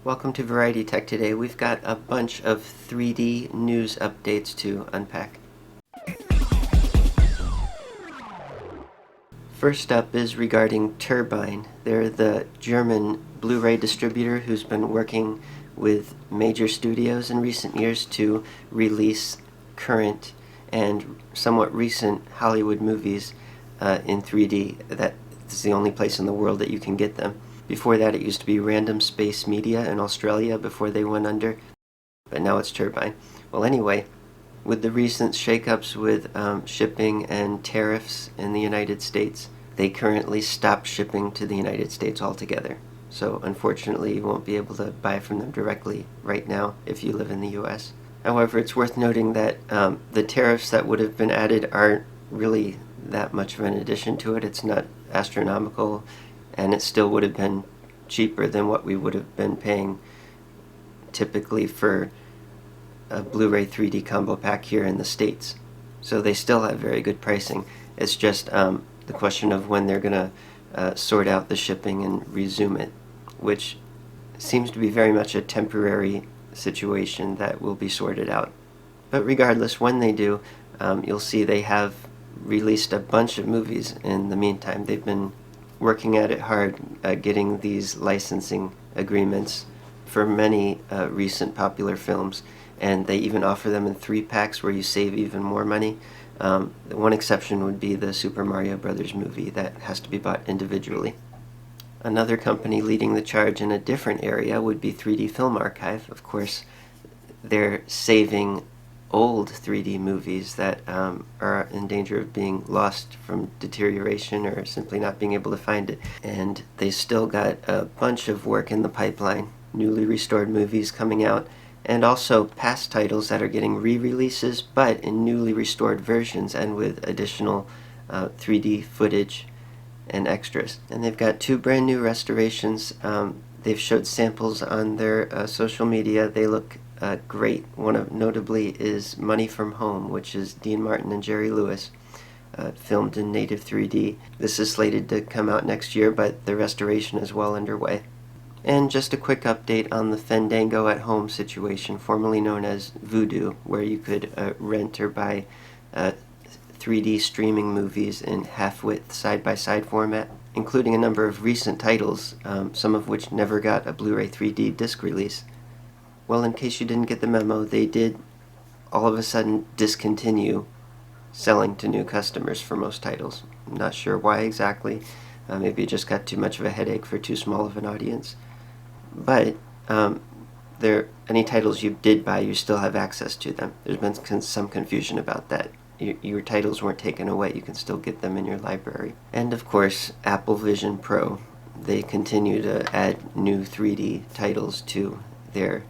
Welcome to Variety Tech. Today we've got a bunch of 3D news updates to unpack. First up is regarding Turbine. They're the German Blu-ray distributor who's been working with major studios in recent years to release current and somewhat recent Hollywood movies in 3D. That's the only place in the world that you can get them. Before that, it used to be Random Space Media in Australia before they went under, but now it's Turbine. Well, anyway, with the recent shakeups with shipping and tariffs in the United States, they currently stopped shipping to the United States altogether. So unfortunately, you won't be able to buy from them directly right now if you live in the US. However, it's worth noting that the tariffs that would have been added aren't really that much of an addition to it. It's not astronomical, and it still would have been cheaper than what we would have been paying typically for a Blu-ray 3D combo pack here in the States. So they still have very good pricing. It's just the question of when they're going to sort out the shipping and resume it, which seems to be very much a temporary situation that will be sorted out. But regardless, when they do, you'll see they have released a bunch of movies in the meantime. They've been working at it hard, getting these licensing agreements for many recent popular films, and they even offer them in 3-packs where you save even more money. The one exception would be the Super Mario Brothers movie that has to be bought individually. Another company leading the charge in a different area would be 3D Film Archive. Of course, they're saving old 3D movies that are in danger of being lost from deterioration or simply not being able to find it. And they still got a bunch of work in the pipeline, newly restored movies coming out, and also past titles that are getting re-releases, but in newly restored versions and with additional 3D footage and extras. And they've got 2 brand new restorations. They've showed samples on their social media. They look great. One of notably is Money from Home, which is Dean Martin and Jerry Lewis, filmed in native 3D. This is slated to come out next year, but the restoration is well underway. And just a quick update on the Fandango at Home situation, formerly known as Vudu, where you could rent or buy 3D streaming movies in half-width side-by-side format, including a number of recent titles, some of which never got a Blu-ray 3D disc release. Well, in case you didn't get the memo, they did all of a sudden discontinue selling to new customers for most titles. I'm not sure why exactly. Maybe it just got too much of a headache for too small of an audience. But any titles you did buy, you still have access to them. There's been some confusion about that. Your titles weren't taken away. You can still get them in your library. And of course, Apple Vision Pro. They continue to add new 3D titles to their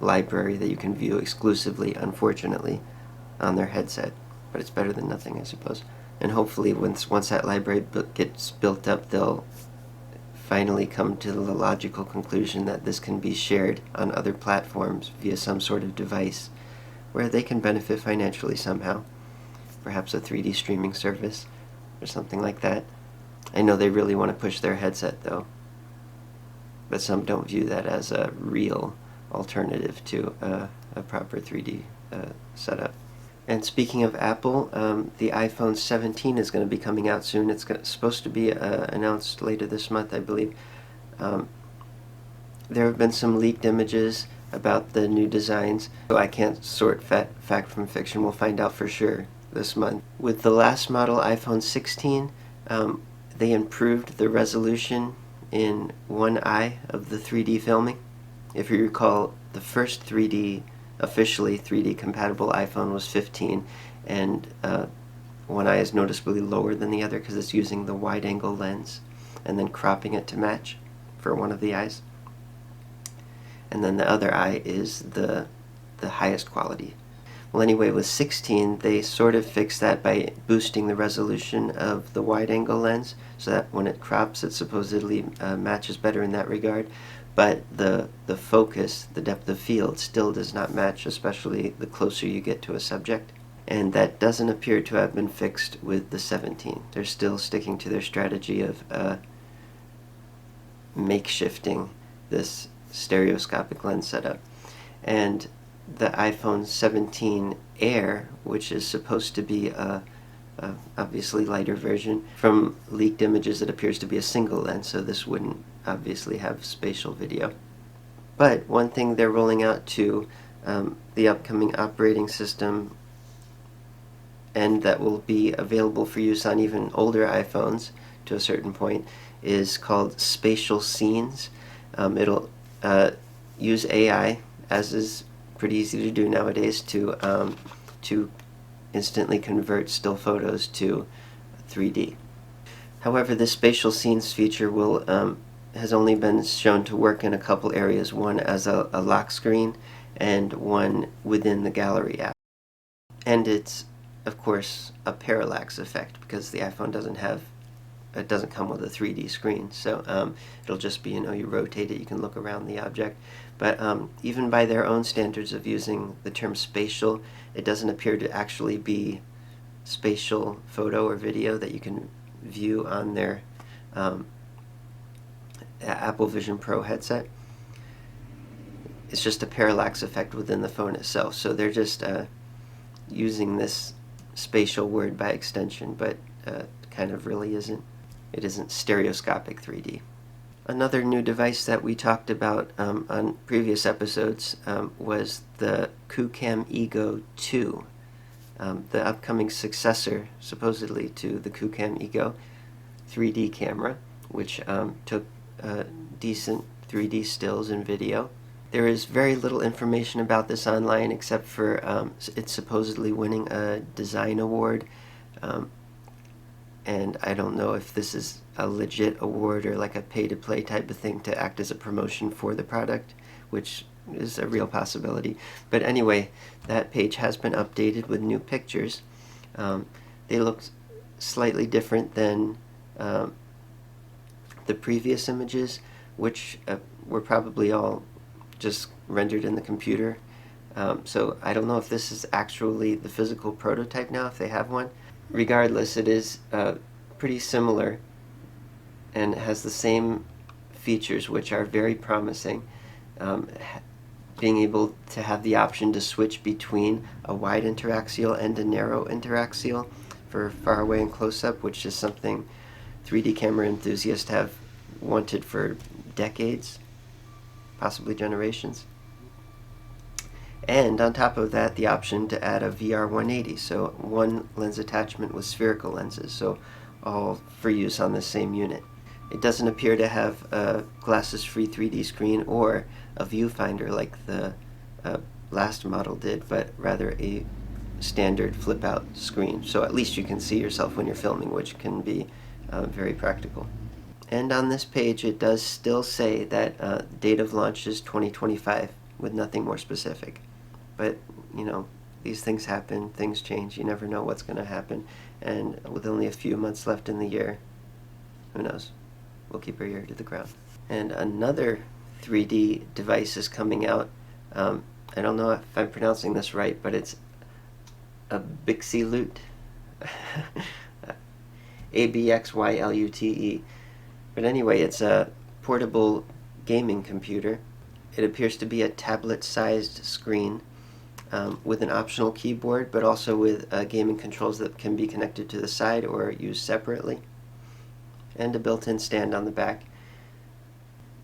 library that you can view exclusively, unfortunately, on their headset. But it's better than nothing, I suppose. And hopefully once that library gets built up, they'll finally come to the logical conclusion that this can be shared on other platforms via some sort of device where they can benefit financially somehow. Perhaps a 3D streaming service or something like that. I know they really want to push their headset though, but some don't view that as a real alternative to a proper 3D setup. And speaking of Apple, the iPhone 17 is going to be coming out soon. It's supposed to be announced later this month, I believe. There have been some leaked images about the new designs, so I can't sort fact from fiction. We'll find out for sure this month. With the last model, iPhone 16, they improved the resolution in one eye of the 3D filming. If you recall, the first officially 3D compatible iPhone was 15, and one eye is noticeably lower than the other because it's using the wide angle lens and then cropping it to match for one of the eyes. And then the other eye is the highest quality. Well, anyway, with 16, they sort of fixed that by boosting the resolution of the wide angle lens so that when it crops, it supposedly matches better in that regard. But the focus, the depth of field, still does not match, especially the closer you get to a subject. And that doesn't appear to have been fixed with the 17. They're still sticking to their strategy of makeshifting this stereoscopic lens setup. And the iPhone 17 Air, which is supposed to be a obviously lighter version, from leaked images it appears to be a single lens, so this wouldn't obviously have spatial video. But one thing they're rolling out to the upcoming operating system, and that will be available for use on even older iPhones to a certain point, is called spatial scenes. It'll use AI, as is pretty easy to do nowadays, to instantly convert still photos to 3D. However, this spatial scenes feature has only been shown to work in a couple areas, one as a lock screen and one within the gallery app. And it's, of course, a parallax effect, because the iPhone doesn't come with a 3D screen, so it'll just be, you rotate it, you can look around the object. But even by their own standards of using the term spatial, it doesn't appear to actually be spatial photo or video that you can view on their Apple Vision Pro headset. It's just a parallax effect within the phone itself, so they're just using this spatial word by extension, but kind of really isn't. It isn't stereoscopic 3D. Another new device that we talked about on previous episodes was the QCam Ego 2, the upcoming successor, supposedly, to the QCam Ego 3D camera, which took decent 3D stills and video. There is very little information about this online, except for it's supposedly winning a design award. And I don't know if this is a legit award or like a pay-to-play type of thing to act as a promotion for the product, which is a real possibility. But anyway, that page has been updated with new pictures. They look slightly different than the previous images, which were probably all just rendered in the computer. So I don't know if this is actually the physical prototype now, if they have one. Regardless, it is pretty similar and has the same features, which are very promising. Being able to have the option to switch between a wide interaxial and a narrow interaxial for far away and close-up, which is something 3D camera enthusiasts have wanted for decades, possibly generations. And on top of that, the option to add a VR 180, so one lens attachment with spherical lenses, so all for use on the same unit. It doesn't appear to have a glasses-free 3D screen or a viewfinder like the last model did, but rather a standard flip-out screen, so at least you can see yourself when you're filming, which can be very practical. And on this page, it does still say that date of launch is 2025, with nothing more specific. But, these things happen, things change, you never know what's going to happen, and with only a few months left in the year, who knows? We'll keep our ear to the ground. And another 3D device is coming out. I don't know if I'm pronouncing this right, but it's a Bixylute. ABXYLUTE. But anyway, it's a portable gaming computer. It appears to be a tablet-sized screen with an optional keyboard, but also with gaming controls that can be connected to the side or used separately, and a built-in stand on the back.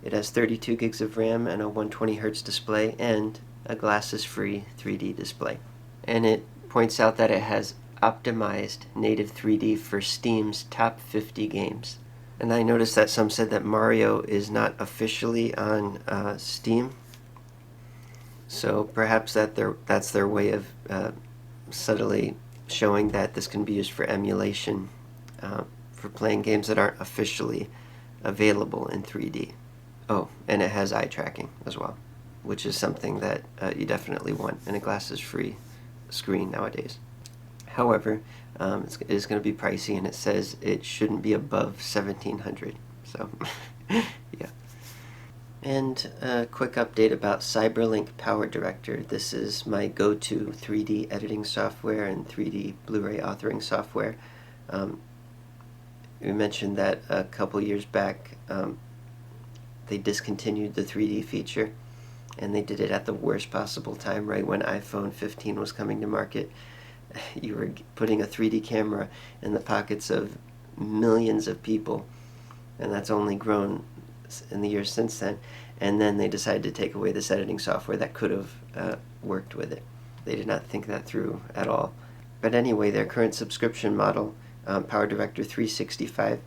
It has 32 gigs of RAM and a 120 Hz display and a glasses-free 3D display. And it points out that it has optimized native 3D for Steam's top 50 games. And I noticed that some said that Mario is not officially on Steam, so perhaps that's their way of subtly showing that this can be used for emulation for playing games that aren't officially available in 3D. Oh, and it has eye tracking as well, which is something that you definitely want in a glasses-free screen nowadays. However, it is going to be pricey, and it says it shouldn't be above $1,700. So, yeah. And a quick update about Cyberlink Powerdirector. This is my go-to 3D editing software and 3D Blu-ray authoring software. We mentioned that a couple years back they discontinued the 3D feature, and they did it at the worst possible time, right when iPhone 15 was coming to market. You were putting a 3D camera in the pockets of millions of people, and that's only grown in the years since then. And then they decided to take away this editing software that could have worked with it. They did not think that through at all. But anyway, their current subscription model, Powerdirector 365,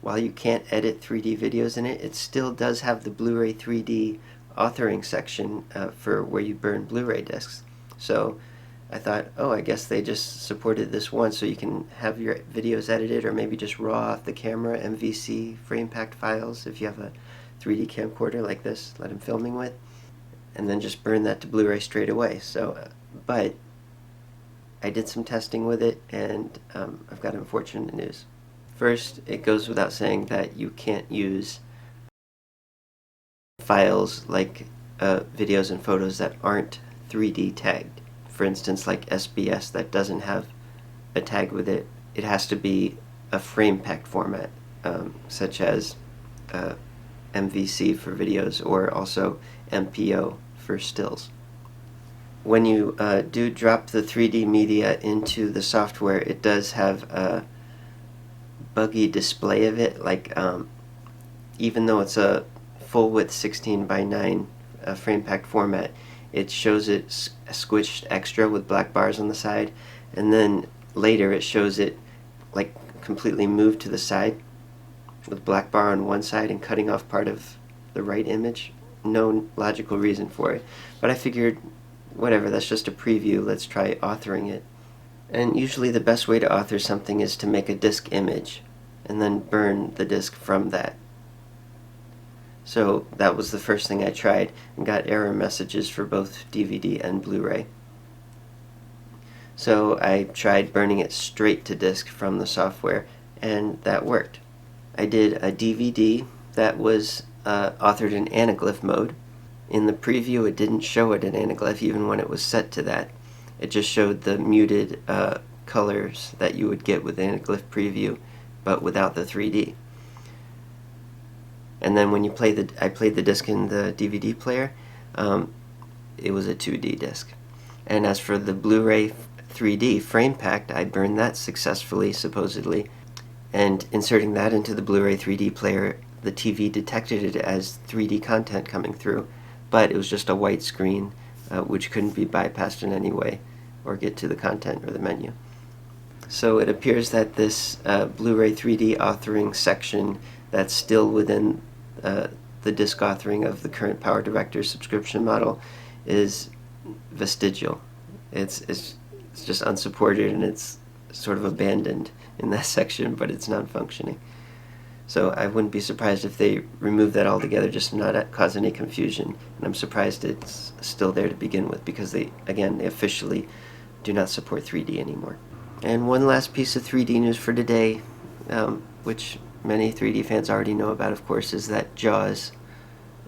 while you can't edit 3D videos in it, it still does have the Blu-ray 3D authoring section for where you burn Blu-ray discs. So I thought, oh, I guess they just supported this once, so you can have your videos edited, or maybe just raw off the camera, MVC, frame packed files, if you have a 3D camcorder like this that I'm filming with, and then just burn that to Blu-ray straight away. So, but I did some testing with it, and I've got unfortunate news. First, it goes without saying that you can't use files like videos and photos that aren't 3D tagged. For instance, like SBS that doesn't have a tag with it. It has to be a frame packed format, such as MVC for videos, or also MPO for stills. When you do drop the 3D media into the software, it does have a buggy display of it, like even though it's a full width 16 by 9 frame packed format, it shows it squished extra with black bars on the side, and then later it shows it like completely moved to the side with black bar on one side and cutting off part of the right image. No logical reason for it, but I figured whatever, that's just a preview, let's try authoring it. And usually the best way to author something is to make a disk image and then burn the disk from that. So that was the first thing I tried, and got error messages for both DVD and Blu-ray. So I tried burning it straight to disk from the software, and that worked. I did a DVD that was authored in anaglyph mode. In the preview it didn't show it in anaglyph even when it was set to that. It just showed the muted colors that you would get with anaglyph preview, but without the 3D. And then when I played the disc in the DVD player, it was a 2D disc. And as for the Blu-ray 3D frame packed, I burned that successfully, supposedly. And inserting that into the Blu-ray 3D player, the TV detected it as 3D content coming through, but it was just a white screen, which couldn't be bypassed in any way or get to the content or the menu. So it appears that this Blu-ray 3D authoring section that's still within the disk authoring of the current Powerdirector subscription model is vestigial. It's just unsupported, and it's sort of abandoned in that section, but it's non-functioning. So I wouldn't be surprised if they remove that altogether, just to not cause any confusion. And I'm surprised it's still there to begin with, because they officially do not support 3D anymore. And one last piece of 3D news for today, which many 3D fans already know about, of course, is that Jaws,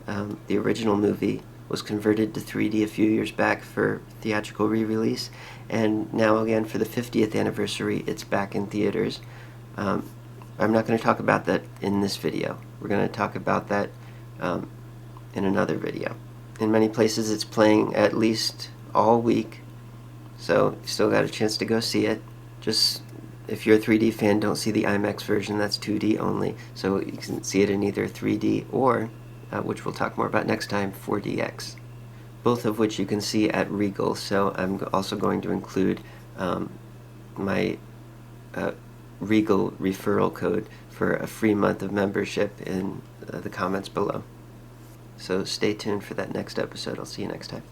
the original movie, was converted to 3D a few years back for theatrical re-release, and now again for the 50th anniversary it's back in theaters. I'm not going to talk about that in this video. We're going to talk about that in another video. In many places it's playing at least all week, so you still got a chance to go see it. Just, if you're a 3D fan, don't see the IMAX version, that's 2D only, so you can see it in either 3D or, which we'll talk more about next time, 4DX. Both of which you can see at Regal, so I'm also going to include my Regal referral code for a free month of membership in the comments below. So stay tuned for that next episode. I'll see you next time.